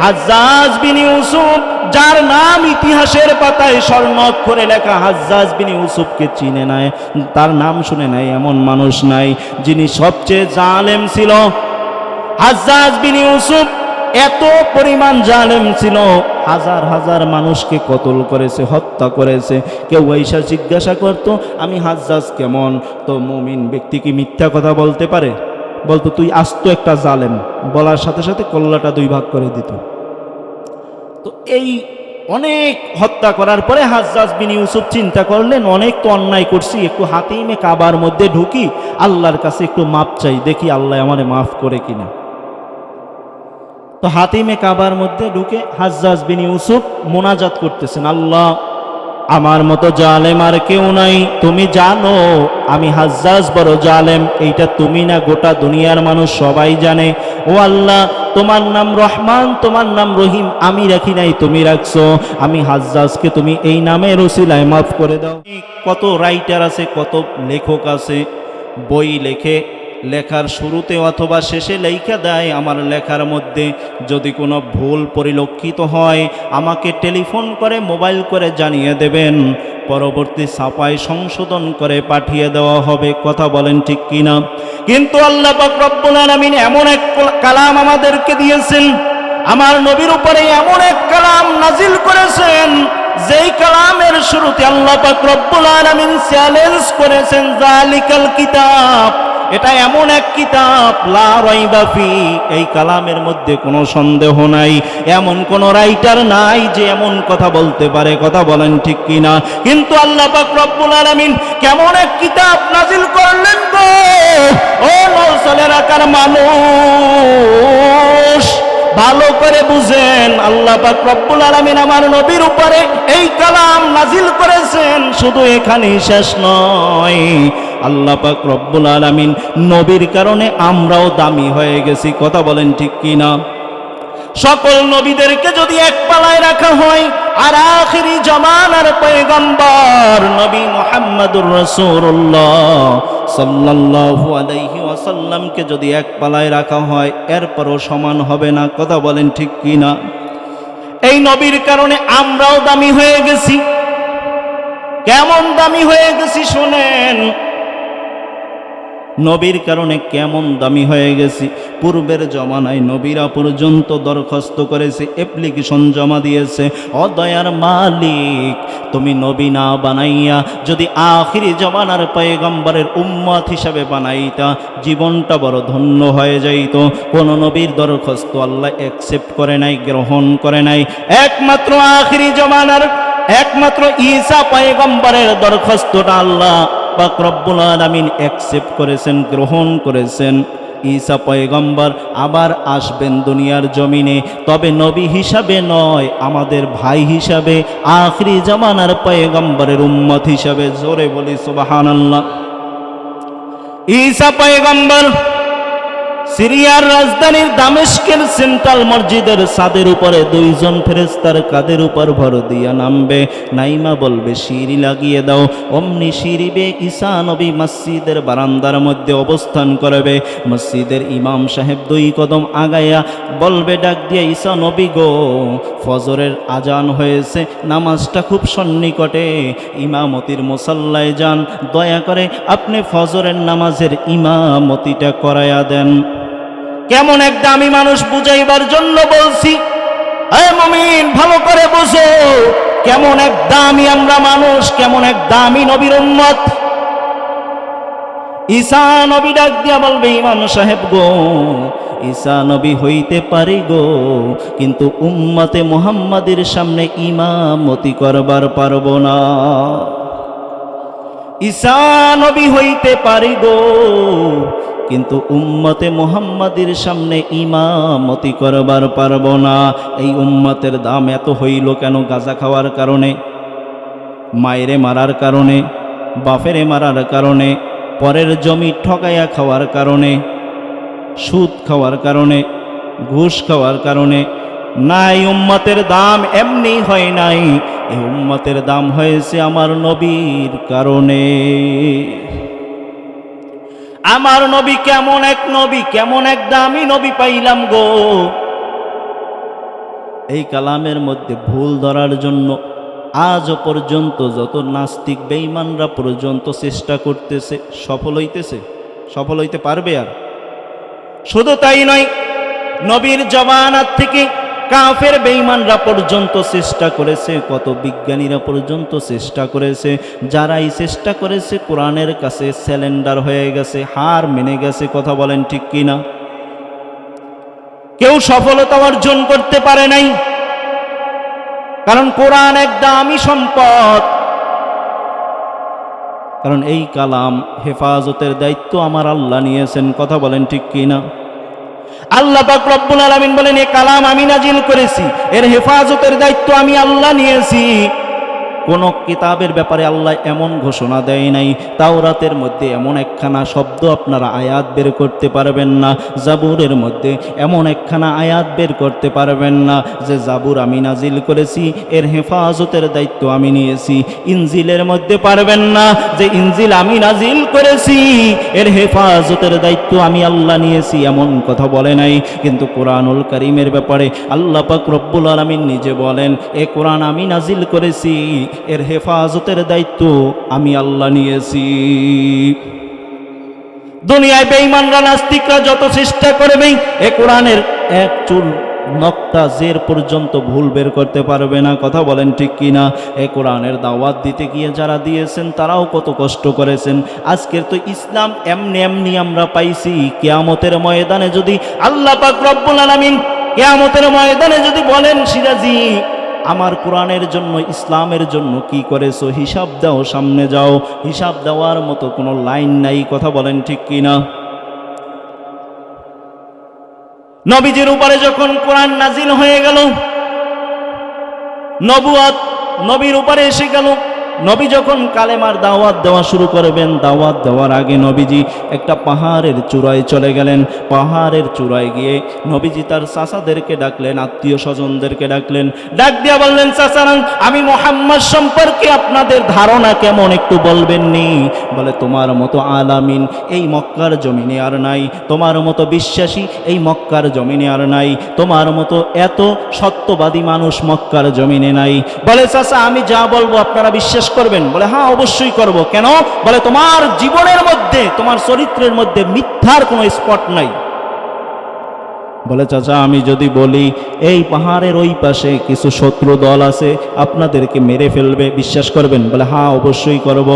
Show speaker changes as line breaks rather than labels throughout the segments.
হাজ্জাজ বিন ইউসুফ, যার নাম ইতিহাসের পাতায় স্বর্ণাক্ষরে লেখা, হাজ্জাজ বিন ইউসুফকে চিনে নাই, তার নাম শুনে নাই এমন মানুষ নাই। যিনি সবচেয়ে জালেম ছিল, হাজ্জাজ বিন ইউসুফ এত পরিমাণ জালেম ছিল, হাজার হাজার মানুষকে কতল করেছে, হত্যা করেছে। কেউ এসে জিজ্ঞাসা করত আমি হাজ্জাজ কেমন, তো মুমিন ব্যক্তি কি মিথ্যা কথা বলতে পারে? বলতো তুই আস্ত একটা জালেম, বলার সাথে সাথে কল্লাটা দুই ভাগ করে দিত। তো এই অনেক হত্যা করার পরে হাজ্জাজ বিন ইউসুফ চিন্তা করলেন অনেক তো অন্যায় করছি, একটু হাতিমে কাবার মধ্যে ঢুকি, আল্লাহর কাছে একটু মাপ চাই, দেখি আল্লাহ আমারে মাফ করে কিনা। তো হাতিমে কাবার মধ্যে ঢুকে হাজ্জাজ বিন ইউসুফ মোনাজাত করতেছেন, আল্লাহ আমার মতো জালেম আর কেউ নাই, তুমি জানো আমি হাজ্জাজ বড় জালেম, এইটা তুমি না গোটা দুনিয়ার মানুষ সবাই জানে। ও আল্লাহ, তোমার নাম রহমান, তোমার নাম রহিম, আমি রাখি নাই, তুমি রাখছো, আমি হাজ্জাজকে তুমি এই নামের ওসিলায় মাফ করে দাও। কত রাইটার আছে, কত লেখক আছে, বই লেখে, লেখার শুরুতে অথবা শেষে লেখা দেয় আমার লেখার মধ্যে যদি কোনো ভুল পরিলক্ষিত হয় আমাকে টেলিফোন করে মোবাইল করে জানিয়ে দেবেন, পরবর্তী ছাপায় সংশোধন করে পাঠিয়ে দেওয়া হবে। কথা বলেন ঠিক কিনা? কিন্তু আল্লাহ পাক রব্বুল আলামিন এমন এক কালাম আমাদেরকে দিয়েছেন, আমার নবীর উপরে এমন এক কালাম নাজিল করেছেন, যেই কালামের শুরুতে আল্লাহ পাক রব্বুল আলামিন চ্যালেঞ্জ করেছেন, যালিকাল কিতাব, এটা এমন এক কিতাব লা রাইবা ফি, এই কালামের মধ্যে কোনো সন্দেহ নাই, এমন কোন রাইটার নাই যে এমন কথা বলতে পারে। কথা বলেন ঠিক কিনা? কিন্তু আল্লাহ পাক রব্বুল আলামিন কেমন এক কিতাব নাজিল করলেন গো ও নওশাল এলাকার মানুষ, ভালো করে বুঝেন। আল্লাহ পাক রব্বুল আলামিন আমার নবীর উপরে এই কালাম নাজিল করেছেন, শুধু এখানেই শেষ নয়, আল্লাহ পাক রব্বুল আলামিন নবীর কারণে আমরাও দামি হয়ে গেছি। কথা বলেন ঠিক কিনা? সকল নবীদেরকে যদি এক পালায় রাখা হয় আর আখিরি জামানার পয়গম্বর নবী মুহাম্মদুর রাসূলুল্লাহ সাল্লাল্লাহু আলাইহি ওয়াসাল্লামকে যদি এক পালায় রাখা হয় এরপরও সমান হবে না। কথা বলেন ঠিক কিনা? এই নবীর কারণে আমরাও দামি হয়ে গেছি। কেমন দামি হয়ে গেছি শুনেন, নবীর কারণে কেমন দামি হয়ে গেছি। পূর্বের জমানায় নবীরা পর্যন্ত দরখাস্ত করেছে, অ্যাপ্লিকেশন জমা দিয়েছে, ও দয়ার মালিক তুমি নবী না বানাইয়া যদি আখিরি জমানার পয়গম্বরের উম্মত হিসাবে বানাইতা জীবনটা বড় ধন্য হয়ে যাইত। কোন নবীর দরখাস্ত আল্লাহ অ্যাকসেপ্ট করে নাই, গ্রহণ করে নাই, একমাত্র আখিরি জমানার একমাত্র ঈসা পয়গম্বরের দরখাস্তটা আল্লাহ পাক রব্বুল আলামিন অ্যাকসেপ্ট করেছেন, গ্রহণ করেছেন। ঈসা পয়গম্বর আবার আসবেন দুনিয়ার জমিনে, তবে নবী হিসাবে নয়, আমাদের ভাই হিসাবে, আখিরি জামানার পয়গম্বরের উম্মত হিসাবে। জোরে বলি সুবহানাল্লাহ। ঈসা পয়গম্বর সিরিয়ার রাজধানীর দামেস্কের সেন্ট্রাল মসজিদের ছাদের উপরে দুইজন ফেরেশতার কাদের উপর ভর দিয়া নামবে, নাইমা বলবে সিঁড়ি লাগিয়ে দাও, অমনি সিঁড়িবে ঈসা নবী মসজিদের বারান্দার মধ্যে অবস্থান করবে। মসজিদের ইমাম সাহেব দুই কদম আগাইয়া বলবে ডাক দিয়ে, ঈসা নবী গো ফজরের আজান হয়েছে, নামাজটা খুব সন্নিকটে, ইমামতির মুসাল্লায় যান, দয়া করে আপনি ফজরের নামাজের ইমামতিটা করায়া দেন। কেমন এক দামি মানুষ বুঝাইবার জন্য বলছি, হে মুমিন ভালো করে বুঝো, কেমন এক দামি আমরা মানুষ, কেমন এক দামি নবীর উম্মত। ঈসা নবী ডাক দিয়া বলবে, ইমাম সাহেব গো ঈসা নবী হইতে পারি গো, কিন্তু উম্মতে মুহাম্মাদের সামনে ইমামতি করবার পারবো না। ঈসা নবী হইতে পারি গো, কিন্তু উম্মতে মুহাম্মাদের সামনে ইমামতি করবার পারবো না। এই উম্মতের দাম এত হইল কেন? গাঁজা খাওয়ার কারণে, মায়েরে মারার কারণে, বাপেরে মারার কারণে, পরের জমি ঠকাইয়া খাওয়ার কারণে, সুদ খাওয়ার কারণে, ঘুষ খাওয়ার কারণে না। এই উম্মতের দাম এমনি হয় নাই, এই উম্মতের দাম হয়েছে আমার নবীর কারণে। আমার নবী কেমন এক নবী, কেমন এক দামি নবী পাইলাম গো। এই কালামের মধ্যে ভুল ধরার জন্য আজও পর্যন্ত যত নাস্তিক বেঈমানরা পর্যন্ত চেষ্টা করতেছে, সফল হইতে পারবে? আর শুধু তাই নয়, নবীর জমানার থেকে কাফের বেঈমানরা পর্যন্ত চেষ্টা করেছে, কত বিজ্ঞানীরা পর্যন্ত চেষ্টা করেছে। যারাই চেষ্টা করেছে কোরআনের কাছে স্যালেন্ডার হয়ে গেছে, হার মেনে গেছে। কথা বলেন ঠিক কিনা? কেউ সফলতা অর্জন করতে পারে নাই, কারণ কোরআন এক দামি সম্পদ। কারণ এই কালাম হেফাজতের দায়িত্ব আমার আল্লাহ নিয়েছেন। কথা বলেন ঠিক কিনা? আল্লাহ পাক রব্বুল আলামিন বলেন, এই কালাম আমি নাজিল করেছি, এর হেফাজতের দায়িত্ব আমি আল্লাহ নিয়েছি। কোন কিতাবের ব্যাপারে আল্লাহ এমন ঘোষণা দেয় নাই, তাওরাতের মধ্যে এমন একখানা শব্দ আপনারা আয়াত বের করতে পারবেন না, জাবুরের মধ্যে এমন একখানা আয়াত বের করতে পারবেন না যে জাবুর আমি নাজিল করেছি, এর হেফাজতের দায়িত্ব আমি নিয়েছি। ইনজিলের মধ্যে পারবেন না যে ইনজিল আমি নাজিল করেছি, এর হেফাজতের দায়িত্ব আমি আল্লাহ নিয়েছি, এমন কথা বলে নাই। কিন্তু কোরআনুল কারীমের ব্যাপারে আল্লাহ পাক রব্বুল আলামিন নিজে বলেন, এ কোরআন আমি নাজিল করেছি, এর হেফাজতের দায়িত্ব আমি আল্লাহ নিয়েছি। দুনিয়ায় বেঈমানরা নাস্তিকরা যত চেষ্টা করবে, এ কোরআনের এক চুল নক্তা জের পর্যন্ত ভুল বের করতে পারবে না। কথা বলেন ঠিক কিনা? এ কোরআনের দাওয়াত দিতে গিয়ে যারা দিয়েছেন তারাও কত কষ্ট করেছেন। আজকের তো ইসলাম এমনি এমনি আমরা পাইছি। কিয়ামতের ময়দানে যদি আল্লাহ পাক রব্বুল আলামিন কিয়ামতের ময়দানে যদি বলেন, সিরাজি আমার কোরআনের জন্য ইসলামের জন্য কি করেছো, হিসাব দাও, সামনে যাও, হিসাব দেওয়ার মতো কোনো লাইন নাই। কথা বলেন ঠিক কিনা? নবীজির উপরে যখন কোরআন নাজিল হয়ে গেল, নবুয়ত নবীর উপরে এসে গেল, নবী যখন কালেমার দাওয়াত দেওয়া শুরু করবেন, দাওয়াত দেওয়ার আগে নবীজি একটা পাহাড়ের চূড়ায় চলে গেলেন। পাহাড়ের চূড়ায় গিয়ে নবীজি তার চাচাদেরকে ডাকলেন, আত্মীয় স্বজনদেরকে ডাকলেন, ডাক দিয়া বললেন, চাচারা আমি মুহাম্মদ সম্পর্কে আপনাদের ধারণা কেমন একটু বলবেন নি? বলে, তোমার মতো আলামিন এই মক্কার জমিনে আর নাই, তোমার মতো বিশ্বাসী এই মক্কার জমিনে আর নাই, তোমার মতো এত সত্যবাদী মানুষ মক্কার জমিনে নাই। বলে, চাচা আমি যা বলবো আপনারা বিশ্বাস করবেন? বলে, হ্যাঁ অবশ্যই করব। কেন? বলে, তোমার জীবনের মধ্যে, তোমার চরিত্রের মধ্যে মিথ্যার কোনো স্পট নাই। বলে, চাচা আমি যদি বলি এই পাহাড়ের ওই পাশে কিছু শত্রু দল আছে, আপনাদেরকে মেরে ফেলবে, বিশ্বাস করবেন? বলে, হ্যাঁ অবশ্যই করব।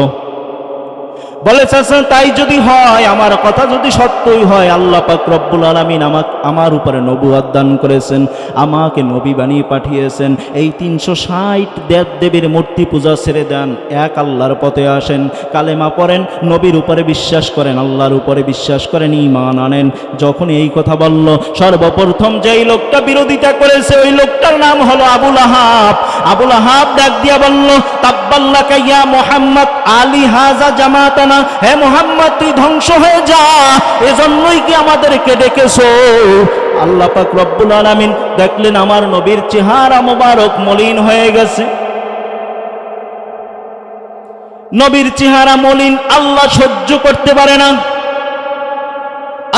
বলে, চাচা তাই যদি হয়, আমার কথা যদি সত্যই হয়, আল্লাহ পাক রব্বুল আলামিন আমার উপরে নবুয়ত দান করেছেন, আমাকে নবী বানিয়ে পাঠিয়েছেন, এই 360 দেব দেবীর মূর্তি পূজা ছেড়ে দেন, এক আল্লাহর পথে আসেন, কালেমা পড়েন, নবীর উপরে বিশ্বাস করেন, আল্লাহর উপরে বিশ্বাস করেন, ঈমান আনেন। যখন এই কথা বলল, সর্বপ্রথম যেই লোকটা বিরোধিতা করেছে ওই লোকটার নাম হলো আবু লাহাব। আবু লাহাব ডাক দিয়া বলল, তাব্বাল্লাকা ইয়া মুহাম্মদ আলী হাযা জামাতানা, হে মুহাম্মদ তুই ধ্বংস হয়ে যা, এজন্যই কি আমাদেরকে ডেকেছো? আল্লাহ পাক রব্বুল আলামিন দেখলেন আমার নবীর চেহারা মোবারক মলিন হয়ে গেছে। নবীর চেহারা মলিন আল্লাহ সহ্য করতে পারে না।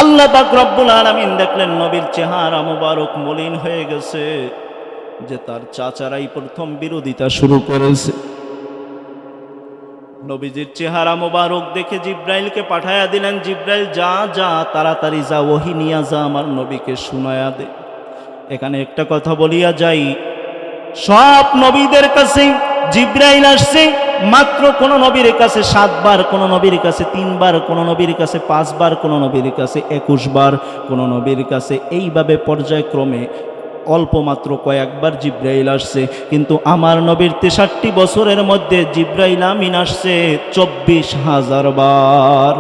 আল্লাহ পাক রব্বুল আলামিন দেখলেন নবীর চেহারা মোবারক মলিন হয়ে গেছে, যে তার চাচারাই প্রথম বিরোধিতা শুরু করেছে। নবীজির চেহারা মোবারক দেখে জিব্রাইলকে পাঠায়া দিলেন, জিব্রাইল যা যা তাড়াতাড়ি যা, ওহী নিয়া যা, আমার নবীকে শুনায়া দে। এখানে একটা কথা বলিয়া যাই, সব নবীদের কাছে জিব্রাইল আসছে মাত্র কোন নবীর কাছে 7 বার, কোন নবীর কাছে 3 বার, কোন নবীর কাছে 5 বার, কোন নবীর কাছে 21 বার, কোন নবীর কাছে এইভাবে পর্যায়ক্রমে অল্প মাত্র কয়েকবার জিব্রাইল আসছে। কিন্তু আমার নবীর 63 বছরের মধ্যে জিব্রাইল আমিন আসছে 24,000 বার।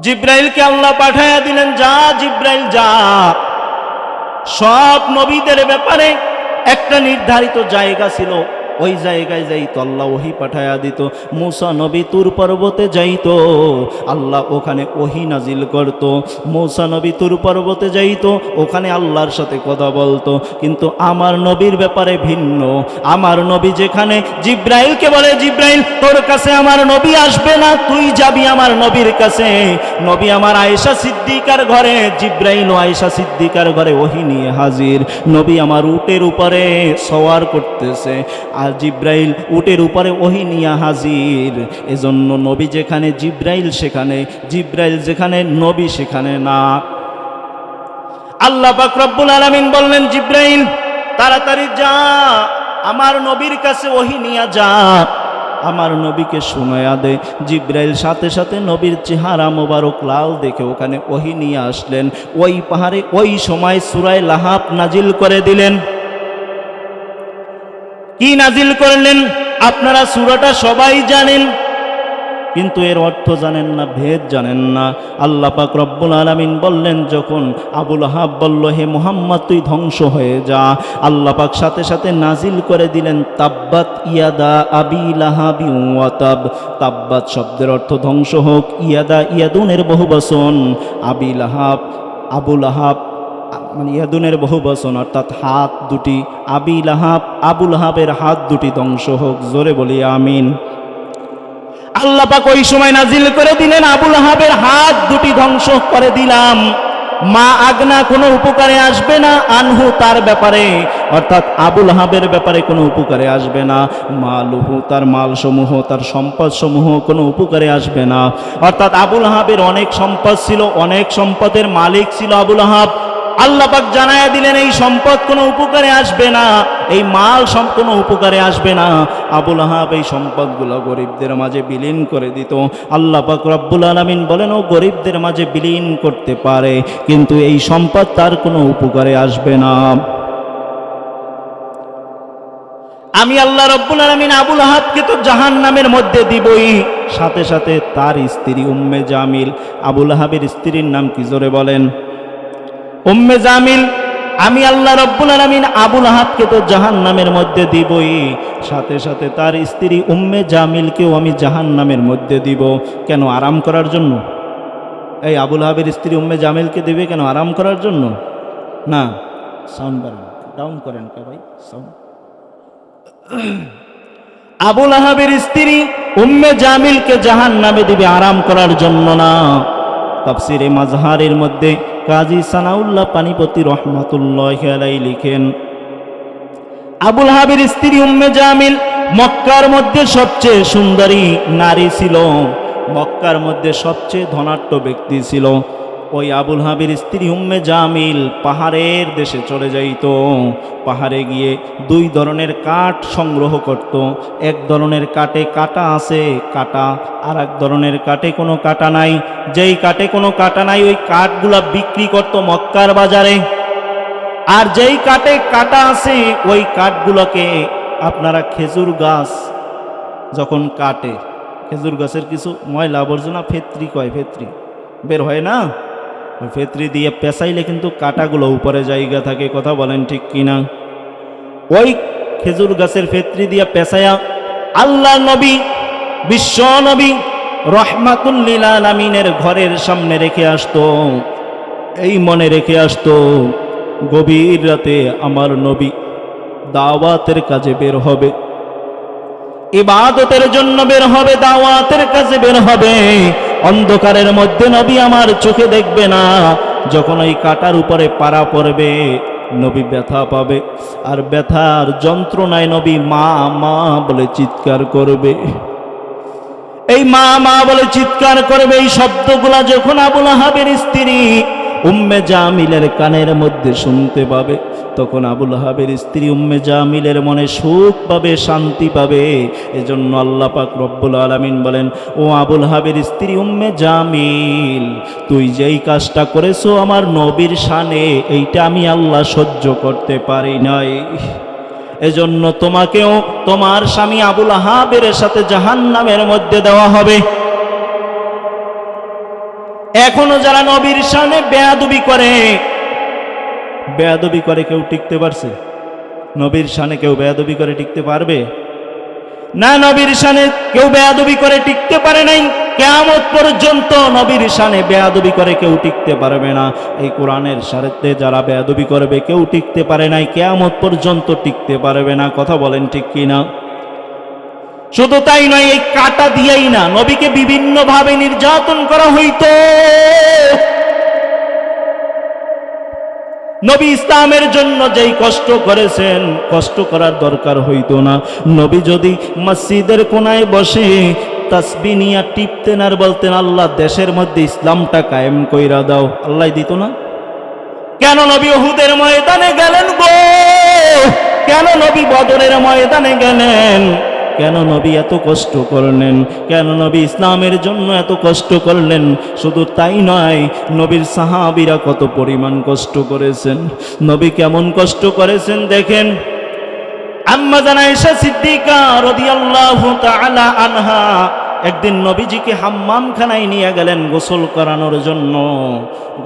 জিব্রাইলকে আল্লাহ পাঠায়া দিলেন, যা জিব্রাইল যা। সব নবীদের ব্যাপারে একটা নির্ধারিত জায়গা ছিল, ওই জায়গায় যাইতো, আল্লাহ ওহি পাঠায়া দিত। মুসা নবী তুর পর্বতে যাইতো, আল্লাহ ওখানে ওহি নাজিল করত। মুসা নবী তুর পর্বতে যাইতো, ওখানে আল্লাহর সাথে কথা বলতো। কিন্তু আমার নবীর ব্যাপারে ভিন্ন। আমার নবী যেখানে জিব্রাইলকে বলে, জিব্রাইল তোর কাছে আমার নবী আসবে না, তুই যাবি আমার নবীর কাছে। নবী আমার আয়েশা সিদ্দিকার ঘরে, জিব্রাইল ও আয়েশা সিদ্দিকার ঘরে ওহি নিয়ে হাজির। নবী আমার উটের উপরে সওয়ার করতেছে, আর জিব্রাইল উটের উপরে ওহি নিয়ে হাজির। এজন্য নবী যেখানে জিব্রাইল সেখানে, জিব্রাইল যেখানে নবী সেখানে না। আল্লাহ পাক রব্বুল আলামিন বললেন, জিব্রাইল তাড়াতাড়ি যা, আমার নবীর কাছে ওহি নিয়ে যা, আমার নবীকে শোনায়া দে। জিব্রাইল সাথে সাথে নবীর চেহারা মোবারক লাল দেখে ওখানে ওহি নিয়ে আসলেন। ওই পাহাড়ে ওই সময় সূরা লাহাব নাজিল করে দিলেন। কি নাজিল করলেন? আপনারা সূরাটা সবাই জানেন, কিন্তু এর অর্থ জানেন না, ভেদ জানেন না। আল্লাহ পাক রব্বুল আলামিন বললেন, যখন আবু লাহাব বলল, হে মুহাম্মদ তুই ধ্বংস হয়ে যা, আল্লাহ পাক সাথে সাথে নাজিল করে দিলেন, তাব্বাত ইয়াদা আবি লাহাবি ওয়া তাব। তাব্বাত শব্দের অর্থ ধ্বংস হোক, ইয়াদা ইয়াদুনের বহুবচন, আবি লাহাব আবু লাহাব মানে ইয়াদুনের বহুবচন, অর্থাৎ হাত দুটি। আবি লাহাব আবু লাহাবের হাত দুটি ধ্বংস হোক। জোরে বলি আমিন। আল্লাহ পাক ওই সময় নাজিল করে দিলেন, আবু লাহাবের হাত দুটি ধ্বংস করে দিলাম। মা আগনা কোনো উপকারে আসবে না, আনহু তার ব্যাপারে, অর্থাৎ আবু লাহাবের ব্যাপারে কোনো উপকারে আসবে না। মালুহু তার মালসমূহ, তার সম্পদসমূহ কোনো উপকারে আসবে না। অর্থাৎ আবু লাহাবের অনেক সম্পদ ছিল, অনেক সম্পদের মালিক ছিল আবু লাহাব। আল্লাহ পাক জানায়া দিলেন, এই সম্পদ কোনো উপকারে আসবে না, এই মাল কোনো উপকারে আসবে না। আবু লাহাব এই সম্পদগুলো গরিবদের মাঝে বিলীন করে দিত। আল্লাহ পাক রব্বুল আলামিন বলেন, ও গরিবদের মাঝে বিলীন করতে পারে, কিন্তু এই সম্পদ তার কোনো উপকারে আসবে না। আমি আল্লাহ রব্বুল আলামিন আবু লাহাবকে তো জাহান্নামের মধ্যে দিবই, সাথে সাথে তার স্ত্রী উম্মে জামিল, আবু লাহাবের স্ত্রীর নাম কি জোরে বলেন? উম্মে জামিল। আমি আল্লাহ রব্বুল আলামিন আবু লাহাবকে তো জাহান্নামের মধ্যে দিবই, সাথে সাথে তার স্ত্রী উম্মে জামিলকেও আমি জাহান্নামের মধ্যে দিব। কেন? আরাম করার জন্য। এই আবু লাহাবের স্ত্রী উম্মে জামিলকে দিবে কেন? আরাম করার জন্য না। সাউন্ড বাড়ান, ডাউন করেন কে ভাই সাউন্ড। আবু লাহাবের স্ত্রী উম্মে জামিলকে জাহান্নামে দিবে আরাম করার জন্য না। তাফসিরে মাজহারের মধ্যে কাজী সানাউল্লাহ পানিপতি রহমাতুল্লাহি আলাইহি লিখেন, আবু লাহাবের স্ত্রী উম্মে জামিল মক্কার মধ্যে সবচেয়ে সুন্দরী নারী ছিল, মক্কার মধ্যে সবচেয়ে ধনাঢ্য ব্যক্তি ছিল। ওই আবু লাহাবের স্ত্রী উম্মে জামিল পাহাড়ের দেশে চলে যাইত। পাহাড়ে গিয়ে দুই ধরনের কাঠ সংগ্রহ করত। এক ধরনের কাঠে কাটা আছে কাটা, আর এক ধরনের কাঠে কোনো কাটা নাই। যেই কাঠে কোনো কাটা নাই ওই কাঠগুলা বিক্রি করত মক্কার বাজারে। আর যেই কাঠে কাটা আছে ওই কাঠগুলোকে আপনারা খেজুর গাছ যখন কাটে, খেজুর গাছের কিছু ময়লা আবর্জনা ফেত্রি কয়, ফেত্রি বের হয় না, ফেত্রি দিয়ে পেঁচাইলে কিন্তু কাটাগুলো উপরে জায়গা থাকে। কথা বলেন ঠিক কিনা? ওই খেজুর গাছের ফেত্রি দিয়ে পেঁচায়া আল্লাহ নবী, বিশ্ব নবী রহমাতুল লিল আলামিনের ঘরের সামনে রেখে আসতো। এই মনে রেখে আসতো, গভীর রাতে আমার নবী দাওয়াতের কাজে বের হবে, ইবাদতের জন্য বের হবে, দাওয়াতের কাজে বের হবে। অন্ধকারের মধ্যে নবী আমার চোখে দেখবে না। যখন ওই কাটার উপরে পাড়া পড়বে নবী ব্যথা পাবে, আর ব্যথার যন্ত্রণায় নবী মা মা বলে চিৎকার করবে। এই মা মা বলে চিৎকার করবে। এই শব্দগুলা যখন আবু লাহাবের স্ত্রী উম্মে জামিলের কানের মধ্যে শুনতে পাবে, তখন আবু লাহাবের স্ত্রী উম্মে জামিলের মনে সুখ পাবে, শান্তি পাবে। এজন্য আল্লাহ পাক রব্বুল আলামিন বলেন, ও আবু লাহাবের স্ত্রী উম্মে জামিল, তুই যেই কাজটা করেছো আমার নবীর শানে, এইটা আমি আল্লাহ সহ্য করতে পারি নাই। এজন্য তোমাকেও তোমার স্বামী আবু লাহাবের সাথে জাহান্নামের মধ্যে দেওয়া হবে। এখনো যারা নবীর শানে বেয়াদবি করে কেউ টিকতে পারছে? নবীর শানে কেউ বেয়াদবি করে টিকতে পারবে? না, নবীর শানে কেউ বেয়াদবি করে টিকতে পারে নাই। কিয়ামত পর্যন্ত নবীর শানে বেয়াদবি করে কেউ টিকতে পারবে না। এই কোরআনের সাথে যারা বেয়াদবি করবে কেউ টিকতে পারে নাই, কিয়ামত পর্যন্ত টিকতে পারবে না। কথা বলেন ঠিক কিনা? শুধু তাই নয়, এই কাটা দিয়েই না, নবীকে বিভিন্নভাবে নির্যাতন করা হইতো। নবী ইসলামের জন্য যেই কষ্ট করেছেন, কষ্ট করার দরকার হইতো না। নবী যদি মসজিদের কোনায় বসে তাসবিহ নিয়া টিপতেন আর বলতেন, আল্লাহ দেশের মধ্যে ইসলামটা কায়েম কইরা দাও, আল্লাহ দিত না? কেন নবী উহুদের ময়দানে গেলেন গো? কেন নবী বদরের ময়দানে গেলেন? কেন নবী এত কষ্ট করলেন? কেন নবী ইসলামের জন্য এত কষ্ট করলেন? শুধু তাই নয়, নবীর সাহাবীরা কত পরিমাণ কষ্ট করেছেন, নবী কেমন কষ্ট করেছেন দেখেন। আম্মা জান আয়েশা সিদ্দিকা রাদিয়াল্লাহু তাআলা আনহা একদিন নবীজিকে হাম্মামখানায় নিয়ে গেলেন গোসল করানোর জন্য।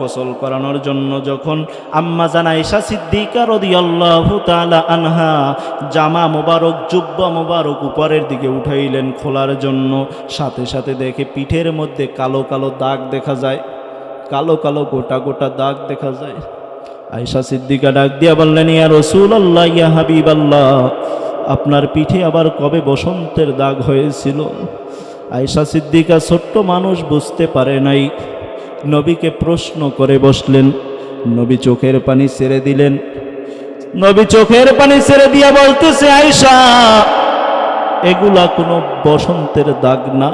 গোসল করানোর জন্য যখন আম্মা জান আয়েশা সিদ্দিকা রাদিয়াল্লাহু তাআলা আনহা জামা মোবারক, জুব্বা মোবারক উপরের দিকে উঠাইলেন খোলার জন্য, সাথে সাথে দেখে পিঠের মধ্যে কালো কালো দাগ দেখা যায়, কালো কালো গোটা গোটা দাগ দেখা যায়। আয়েশা সিদ্দিকা ডাক দিয়া বললেন, ইয়া রাসূলুল্লাহ, ইয়া হাবিবাল্লাহ, আপনার পিঠে আবার কবে বসন্তের দাগ হয়েছিল? আয়েশা সিদ্দিকা ছোট্ট মানুষ, বুঝতে পারে নাই, নবীকে প্রশ্ন করে বসলেন। নবী চোখের পানি ছেড়ে দিলেন। নবী চোখের পানি ছেড়ে দিয়া বলতেছে, আয়েশা, এগুলা কোনো বসন্তের দাগ না।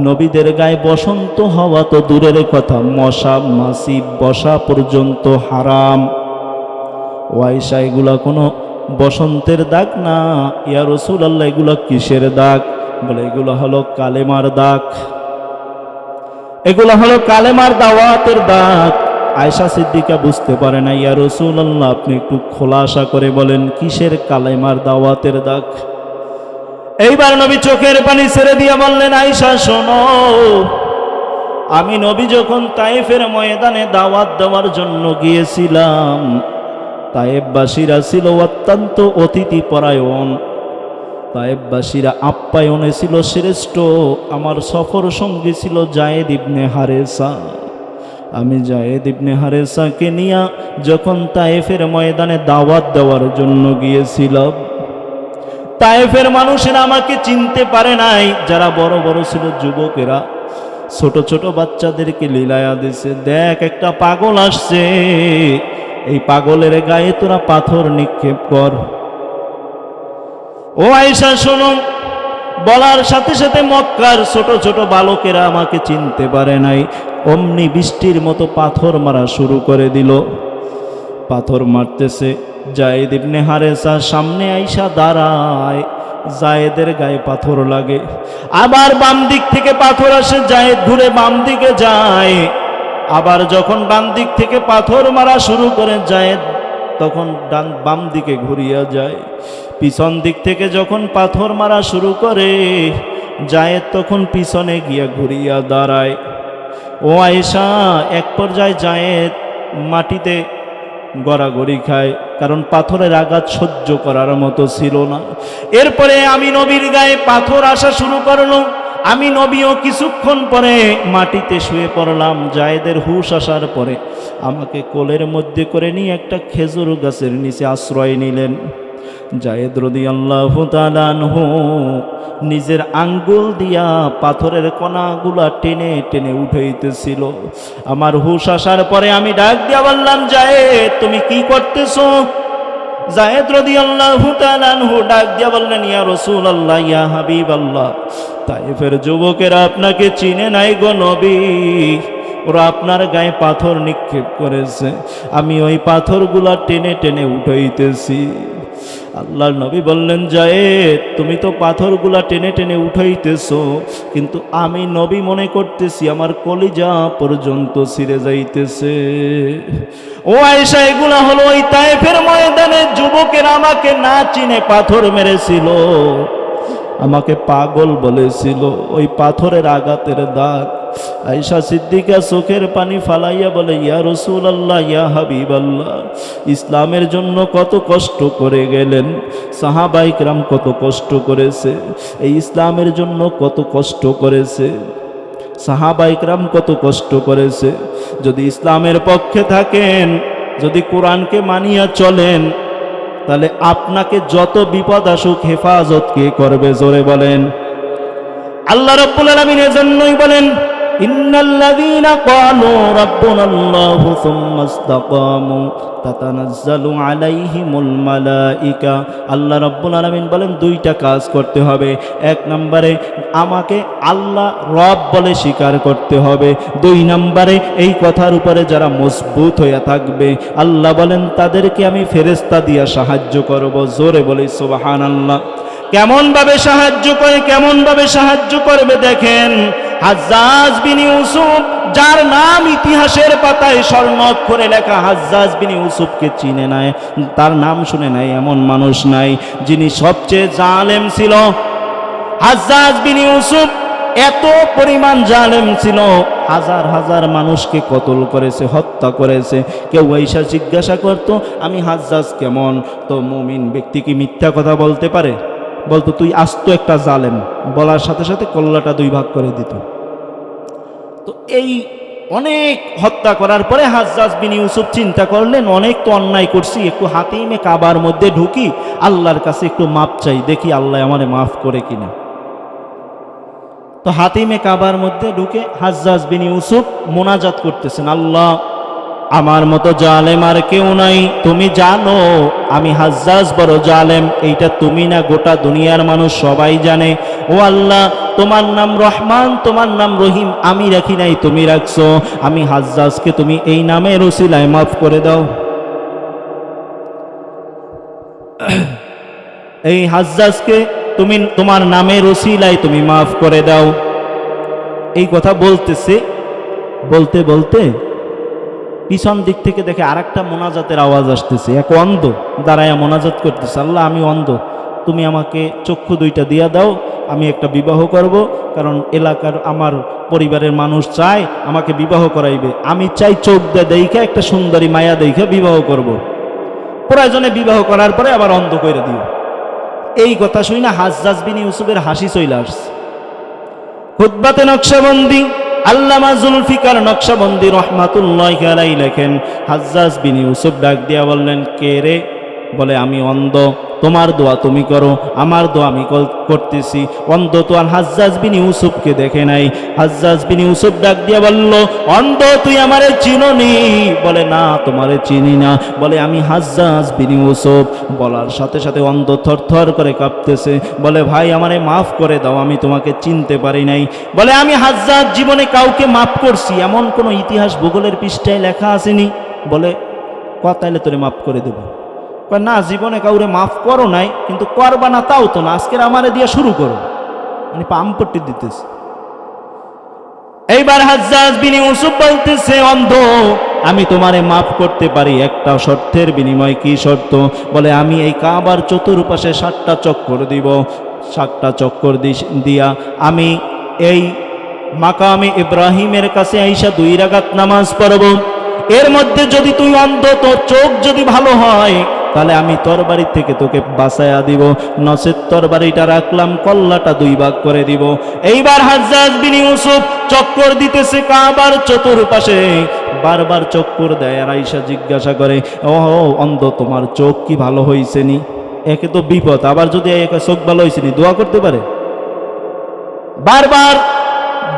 নবীদের গায়ে বসন্ত হওয়া তো দূরের কথা, মশা মাছি বসা পর্যন্ত হারাম। ও আয়েশা, এগুলা কোনো বসন্তের দাগ না। ইয়া রাসূলুল্লাহ, এগুলা কিসের দাগ? বলে, এগুলো হলো কালেমার দাগ, এগুলো হলো কালেমার দাওয়াতের দাগ। আয়েশা সিদ্দিকা বুঝতে পারে না। ইয়া রাসূলুল্লাহ, আপনি একটু খোলাসা করে বলেন, কিসের কালেমার দাওয়াতের দাগ? এইবার নবী চোখের পানি ছেড়ে দিয়ে বললেন, আয়েশা শোনো, আমি নবী যখন তায়েফের ময়দানে দাওয়াত দেওয়ার জন্য গিয়েছিলাম, তায়েফবাসীরা ছিল অত্যন্ত অতিথি পরায়ণ, তায়েফবাসীরা আপ্যায়নে ছিল শ্রেষ্ঠ। আমার সফর সঙ্গী ছিল যায়েদ ইবনে হারেসা। আমি যায়েদ ইবনে হারেসাকে নিয়ে যখন তায়েফের ময়দানে দাওয়াত দেওয়ার জন্য গিয়েছিলাম, তায়েফের মানুষেরা আমাকে চিনতে পারে নাই। যারা বড় বড় ছিল যুবকেরা ছোট ছোট বাচ্চাদেরকে লীলায়া দিছে, দেখ একটা পাগল আসছে, এই পাগলের গায়ে তোরা পাথর নিক্ষেপ কর। ও আয়েশা শোনো, বলার সাথে সাথে মক্কার ছোট ছোট বালকেরা আমাকে চিনতে পারে নাই, অমনি বৃষ্টির মতো পাথর মারা শুরু করে দিল। পাথর মারতেছে, যায়েদ ইবনে হারেসা সামনে আয়েশা দাঁড়ায়, যায়েদের গায়ে পাথর লাগে। আবার বাম দিক থেকে পাথর আসে, যায়েদ ঘুরে বাম দিকে যায়। আবার যখন বাম দিক থেকে পাথর মারা শুরু করে যায়েদ, তখন বাম দিকে ঘুরিয়া যায়। পিছন দিক থেকে যখন পাথর মারা শুরু করে যায়েদ, তখন পিছনে গিয়া ঘুরিয়া দাঁড়ায়। ও আয়েশা, এক পর্যায়ে যায়েদ মাটিতে গড়াগড়ি খায়, কারণ পাথরের আঘাত সহ্য করার মতো ছিল না। এরপরে আমি নবীর গায়ে পাথর আসা শুরু করলো, আমি নবীও কিছুক্ষণ পরে মাটিতে শুয়ে পড়লাম। যায়েদের হুশ আসার পরে আমাকে কোলের মধ্যে করে নিয়ে একটা খেজুর গাছের নিচে আশ্রয় নিলেন। যায়েদ রাদিয়াল্লাহু তাআলা আনহু নিজের আঙ্গুল দিয়া পাথরের কণাগুলা টেনে টেনে উঠাইতেছিল। আমার হুশ আসার পরে আমি ডাক দিয়া বললাম, যায়েদ তুমি কি করতেছো? যায়েদ রাদিয়াল্লাহু তাআলা আনহু ডাক দিয়া বললেন, ইয়া রাসূলুল্লাহ, ইয়া হাবিবাল্লাহ, তায়েফের যুবকেরা আপনাকে চিনে নাই গো নবী, ওরা আপনার গায়ে পাথর নিক্ষেপ করেছে, আমি ওই পাথরগুলা টেনে টেনে উঠাইতেছি। আল্লাহর নবী বললেন, যায়েদ তুমি তো পাথরগুলা টেনে টেনে উঠাইতেছো, কিন্তু আমি নবী মনে করতেছি আমার কলিজা পর্যন্ত ছিঁড়ে যাইতেছে। ও আয়েশা, এগুলা হলো ওই তায়েফের ময়দানে যুবকেরা আমাকে না চিনে পাথর মেরেছিল, আমাকে পাগল বলেছিল, ওই পাথরের আঘাতের দাগ। আয়েশা সিদ্দিকা চোখের পানি ফালাইয়া বলে, ইয়া রাসূলুল্লাহ, ইয়া হাবিবাল্লাহ, ইসলামের জন্য কত কষ্ট করে গেলেন, সাহাবায়ে কেরাম কত কষ্ট করেছে, এই ইসলামের জন্য কত কষ্ট করেছে, সাহাবায়ে কেরাম কত কষ্ট করেছে। যদি ইসলামের পক্ষে থাকেন, যদি কোরআনকে মানিয়া চলেন, তাহলে আপনাকে যত বিপদ আসুক হেফাজত কে করবে? জোরে বলেন। আল্লাহ রাব্বুল আলামিন এজন্যই বলেন, ইন্নাল্লাযীনা ক্বালু রাব্বুনাল্লাহু সুম্মা ইসতাকামু তাতানাজ্জালু আলাইহিমুল মালাইকা। আল্লাহ রাব্বুল আলামিন বলেন দুইটা কাজ করতে হবে। এক নম্বরে আমাকে আল্লাহ রব বলে স্বীকার করতে হবে। দুই নম্বরে এই কথার উপরে যারা মজবুত হয়ে থাকবে, আল্লাহ বলেন তাদেরকে আমি ফেরেশতা দিয়া সাহায্য করব। জোরে বলি সুবহানাল্লাহ। কেমন ভাবে সাহায্য করে, কেমন ভাবে সাহায্য করবে দেখেন। হাজ্জাজ বিন ইউসুফ, যার নাম ইতিহাসের পাতায় স্বর্ণাক্ষরে লেখা, হাজ্জাজ বিন ইউসুফকে চিনে নাই, তার নাম শুনে নাই এমন মানুষ নাই। যিনি সবচেয়ে জালেম ছিল, হাজ্জাজ বিন ইউসুফ এত পরিমাণ জালেম ছিল, হাজার হাজার মানুষকে কতল করেছে, হত্যা করেছে। কেউ এসে জিজ্ঞাসা করতো আমি হাজ্জাজ কেমন, তো মুমিন ব্যক্তি কি মিথ্যা কথা বলতে পারে? বলতো তুই আস্ত একটা জালেম, বলার সাথে সাথে কল্লাটা দুই ভাগ করে দিত। তো এই অনেক হত্যা করার পরে হাজ্জাজ বিন ইউসুফ চিন্তা করলেন, অনেক তো অন্যায় করছি, একটু হাতিমে কাবার মধ্যে ঢুকি, আল্লাহর কাছে একটু মাপ চাই, দেখি আল্লাহ আমারে মাফ করে কিনা। তো হাতিমে কাবার মধ্যে ঢুকে হাজ্জাজ বিন ইউসুফ মোনাজাত করতেছেন, আল্লাহ আমার মতো জালেম আর কেউ নাই, তুমি জানো আমি হাজ্জাজ বড় জালেম, এইটা তুমি না গোটা দুনিয়ার মানুষ সবাই জানে। ও আল্লাহ, তোমার নাম রহমান, তোমার নাম রহিম, আমি রাখি নাই, তুমি রাখছো, আমি হাজ্জাজকে তুমি এই নামের উসিলায় মাফ করে দাও। এই হাজ্জাজকে তুমি তোমার নামের উসিলায় তুমি মাফ করে দাও। এই কথা বলতেছে, বলতে বলতে পিছন দিক থেকে দেখে আরেকটা মোনাজাতের আওয়াজ আসতেছে। এক অন্ধ দাঁড়ায়া মোনাজাত করতেছে, আল্লাহ আমি অন্ধ, তুমি আমাকে চক্ষু দুইটা দিয়া দাও, আমি একটা বিবাহ করব, কারণ এলাকার আমার পরিবারের মানুষ চায় আমাকে বিবাহ করাইবে, আমি চাই চোখ দেখে একটা সুন্দরী মায়া দেখে বিবাহ করব, প্রয়োজনে বিবাহ করার পরে আবার অন্ধ করে দিও। এই কথা শুই না হাজ্জাজ বিন ইউসুফের হাসি চলে আসছে। খুতবাতে নকশবন্দি আল্লামা জুলফিকার নকশবন্দি রহমাতুল্লাহি আলাইহি লেখেন, হাজ্জাজ বিন ইউসুফ ডাক দিয়া বললেন, কে রে? বলে আমি অন্ধ, তোমার দোয়া তুমি করো, আমার দোয়া আমি করতেছি। অন্ধ তো আর হাজ্জাজ বিন ইউসুফকে দেখে নাই। হাজ্জাজ বিন ইউসুফ ডাক দিয়া বলল, অন্ধ তুই আমারে চিনোনি? বলে না, তোমারে চিনি না। বলে আমি হাজ্জাজ বিন ইউসুফ। বলার সাথে সাথে অন্ধ থরথর করে কাঁপতেছে, বলে ভাই আমারে মাফ করে দাও, আমি তোমাকে চিনতে পারি নাই। বলে আমি হাজ্জাজ জীবনে কাউকে মাফ করছি এমন কোনো ইতিহাস ভূগোলের পৃষ্ঠায় লেখা আসেনি। বলে তাইলে তোরে মাফ করে দেব। না, জীবনে কাউরে মাফ করো নাই, কিন্তু করবা না তাও তো না, আজকের আমারে দিয়ে শুরু করো, মানে পাম্পটি দিতেছে। এইবার হাজ্জাজ বিন ইউসুফ বলতেছে, অন্ধ আমি তোমারে মাফ করতে পারি একটা শর্তের বিনিময়। কি শর্ত? বলে আমি এই কাবার চতুর্পাশে 7টা চক্কর দিব, 7টা চক্কর দিয়া আমি এই মাকামে ইব্রাহিমের কাছে আইসা 2 রাকাত নামাজ পড়ব। এর মধ্যে যদি তুই অন্ধ, তোর চোখ যদি ভালো হয়, তাহলে আমি তরবারি থেকে তোকে বাঁচায়া দিব, নচেত তরবারিটা রাখলাম, কল্লাটা 2 ভাগ করে দিব। এইবার হাজ্জাজ বিন ইউসুফ চক্কর দিতেছে কাবার চতুর্পাশে, বারবার চক্কর দেয়। আর আয়েশা জিজ্ঞাসা করে, ও অন্ধ তোমার চোখ কি ভালো হয়েছে নি? একে তো বিপদ, আবার যদি একে চোখ ভালো হয়েছে নি দোয়া করতে পারে? বারবার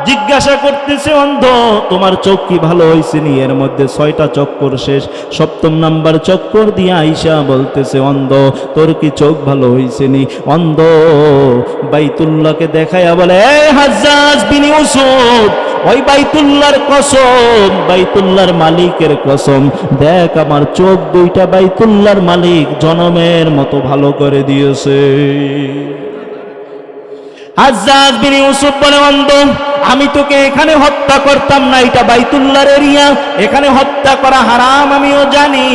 জিজ্ঞাসা করতেছে, অন্ধ তোমার চোখ কি ভালো হয়েছে নি? এর মধ্যে 6টা চক্কর শেষ, 7ম নাম্বার চক্কর দিয়ে আয়েশা বলতেছে, অন্ধ তোর কি চোখ ভালো হয়েছে নি? অন্ধ বাইতুল্লাহকে দেখায়া বলে, এই হাজ্জাজ বিন ইউসুফ, ওই বাইতুল্লাহর কসম, বাইতুল্লাহর মালিকের কসম, দেখ আমার চোখ 2টা বাইতুল্লাহর মালিক জনমের মতো ভালো করে দিয়েছে। হাজ্জাজ বিন ইউসুফ বলে, অন্ধ আমি তোকে এখানে হত্যা করতাম না, এটা বাইতুল্লাহর এরিয়া, এখানে হত্যা করা হারাম আমিও জানি,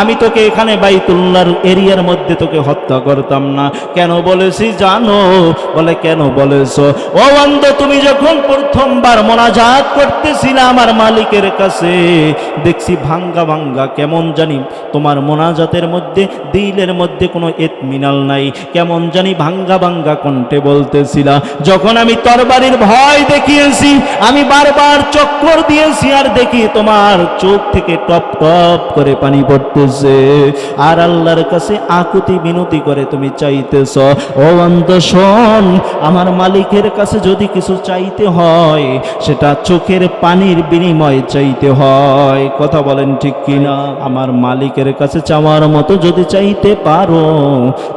আমি তোকে এখানে বাইতুল্লাহর এরিয়ার মধ্যে তোকে হত্যা করতাম না। কেন বলেছি জানো? বলে কেন বলেছো? ও অন্ধ, তুমি যখন প্রথমবার মোনাজাত করতেছিলে আমার মালিকের কাছে, দেখছি ভাঙ্গা ভাঙ্গা, কেমন জানি তোমার মোনাজাতের মধ্যে দিলের মধ্যে কোনো ইতমিনাল নাই, কেমন জানি ভাঙ্গা ভাঙ্গা কণ্ঠে বলতেছিলা। যখন আমি তরবারির ভয় দেখিয়েছি, আমি বারবার চক্কর দিয়েছি, আর দেখি তোমার চোখ থেকে টপ টপ করে পানি পড়তেছে, আর আল্লাহর কাছে আকুতি বিনতি করে তুমি চাইতেছ। ও অন্ধ শোন, আমার মালিকের কাছে যদি কিছু চাইতে হয়, সেটা চোখের পানির বিনিময়ে চাইতে হয়। কথা বলেন ঠিক কিনা? আমার মালিকের কাছে চাওয়ার মতো যদি চাইতে পারো,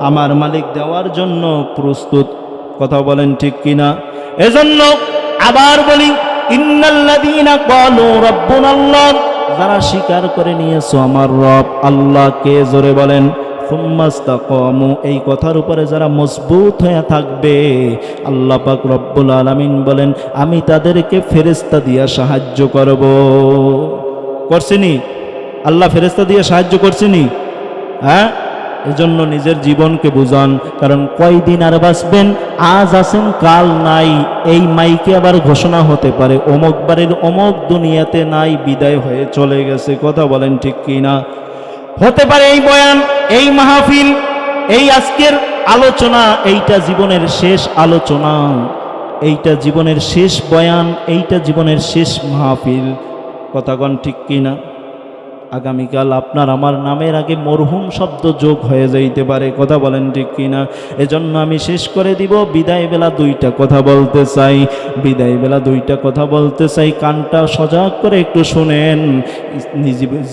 আমার মালিক দেওয়ার জন্য প্রস্তুত। কথা বলেন ঠিক কিনা? এজন্য আবার বলি, ইন্নাল্লাযীনা ক্বালু রাব্বুনাল্লাহ, যারা স্বীকার করে নিয়েছো আমার রব আল্লাহকে, জোরে বলেন সুম্মাস্তাকামু, এই কথার উপরে যারা মজবুত হয়ে থাকবে, আল্লাহ পাক রব্বুল আলামিন বলেন আমি তাদেরকে ফেরেশতা দিয়ে সাহায্য করব। করছিনি? আল্লাহ ফেরেশতা দিয়ে সাহায্য করছিনি? হ্যাঁ, এজন্য নিজের জীবনকে বুঝান, কারণ কয়দিন আর বাঁচবেন, আজ আছেন কাল নাই। এই মাইকে আবার ঘোষণা হতে পারে অমুক বাড়ির অমুক দুনিয়াতে নাই, বিদায় হয়ে চলে গেছে। কথা বলেন ঠিক কি না? হতে পারে এই বয়ান, এই মাহফিল, এই আজকের আলোচনা, এইটা জীবনের শেষ আলোচনা, এইটা জীবনের শেষ বয়ান, এইটা জীবনের শেষ মাহফিল। কথাগণ ঠিক কি না? আগামীকাল আপনার আমার নামের আগে মরহুম শব্দ যোগ হয়ে যাইতে পারে। কথা বলেন ঠিক কিনা? এজন্য আমি শেষ করে দিব, বিদায় বেলা দুইটা কথা বলতে চাই, বিদায় বেলা দুইটা কথা বলতে চাই, কানটা সজাগ করে একটু শুনেন।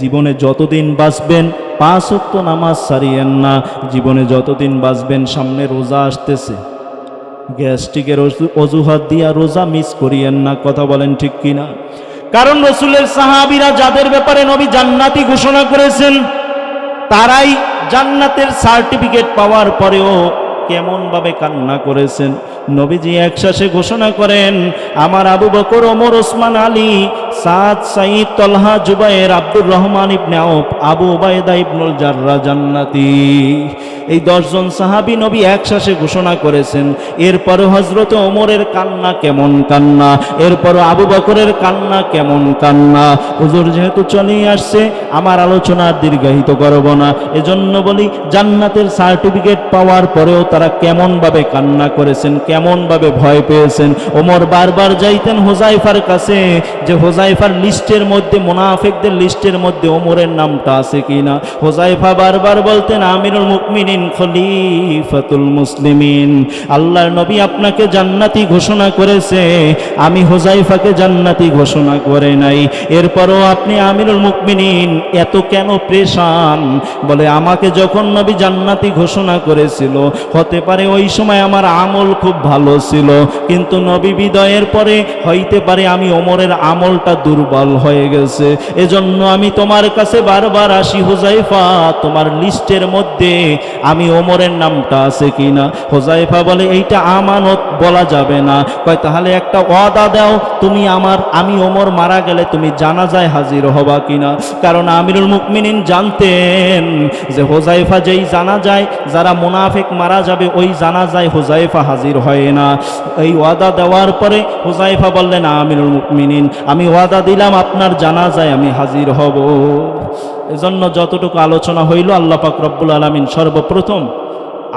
জীবনে যতদিন বাঁচবেন 5 ওয়াক্ত নামাজ ছাড়িয়েন না। জীবনে যতদিন বাঁচবেন, সামনে রোজা আসতেছে, গ্যাস্ট্রিকের অজুহাত দিয়া রোজা মিস করিয়েন না। কথা বলেন ঠিক কিনা? কারণ রসুলের সাহাবীরা যাদের ব্যাপারে নবী জান্নাতি ঘোষণা করেছেন, তারাই জান্নাতের সার্টিফিকেট পাওয়ার পরেও কেমন ভাবে কান্না করেছেন। নবীজি একশ্বাসে ঘোষণা করেন, আমার আবু বকর, ওমর, ওসমান, আলী, সাদ, সাঈদ, তলহা, জুবায়ের, আব্দুর রহমান ইবনে আউফ, আবু উবাইদা ইবনুল জাররাহ জান্নাতি। এই 10 জন সাহাবী নবী একশ্বাসে ঘোষণা করেছেন। এরপরে হযরত ওমরের কান্না কেমন কান্না, এরপরে আবু বকরের কান্না কেমন কান্না। হুজুর যেহেতু চলেই আসছে, আমার আলোচনা দীর্ঘায়িত করব না, এজন্য বলি জান্নাতের সার্টিফিকেট পাওয়ার পরেও তারা কেমন ভাবে কান্না করেছেন, কেমন ভাবে ভয় পেয়েছেন। ওমর বারবার যাইতেন হুযায়ফার কাছে, যে হুযায়ফার লিস্টের মধ্যে, মুনাফিকদের লিস্টের মধ্যে ওমরের নামটা আছে কিনা। হুযায়ফা বারবার বলতেন, আমিরুল মুমিনিন, খলিফাতুল মুসলিমিন, আল্লাহর নবী আপনাকে জান্নাতি ঘোষণা করেছে, আমি হুযায়ফাকে জান্নাতি ঘোষণা করে নাই। এরপরও আপনি আমিরুল মুমিনিন, এত কেন প্রেশান? বলে আমাকে যখন নবী জান্নাতি ঘোষণা করেছিল, হতে পারে ওই সময় আমার আমল খুব ভালো ছিল, কিন্তু নবী বিদায়ের পরে হইতে পারে আমি ওমরের আমলটা দুর্বল হয়ে গেছে, এজন্য আমি তোমার কাছে বারবার আসি, হুযায়ফা তোমার লিস্টের মধ্যে আমি ওমরের নামটা আছে কিনা। হুযায়ফা বলে এইটা আমানত, বলা যাবে না। কয় তাহলে একটা ওয়াদা দাও, তুমি আমি ওমর মারা গেলে তুমি জানাজায় হাজির হবা কিনা। কারণ আমিরুল মুমিনিন জানতেন যে হুযায়ফা যেই জানাজায় যারা মুনাফিক মারা যাবে, ওই জানাজায় হুযায়ফা হাজির হয় না। এই ওয়াদা দেওয়ার পরে হুযায়ফা বললেন, আমিরুল মুমিনিন, আমি ওয়াদা দিলাম আপনার জানাজায় আমি হাজির হব। এজন্য যতটুকু আলোচনা হইল, আল্লাহ পাক রব্বুল আলামিন সর্বপ্রথম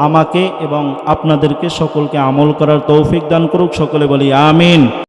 আমাকে এবং আপনাদেরকে সকলকে আমল করার তৌফিক দান করুক। সকলে বলি আমিন।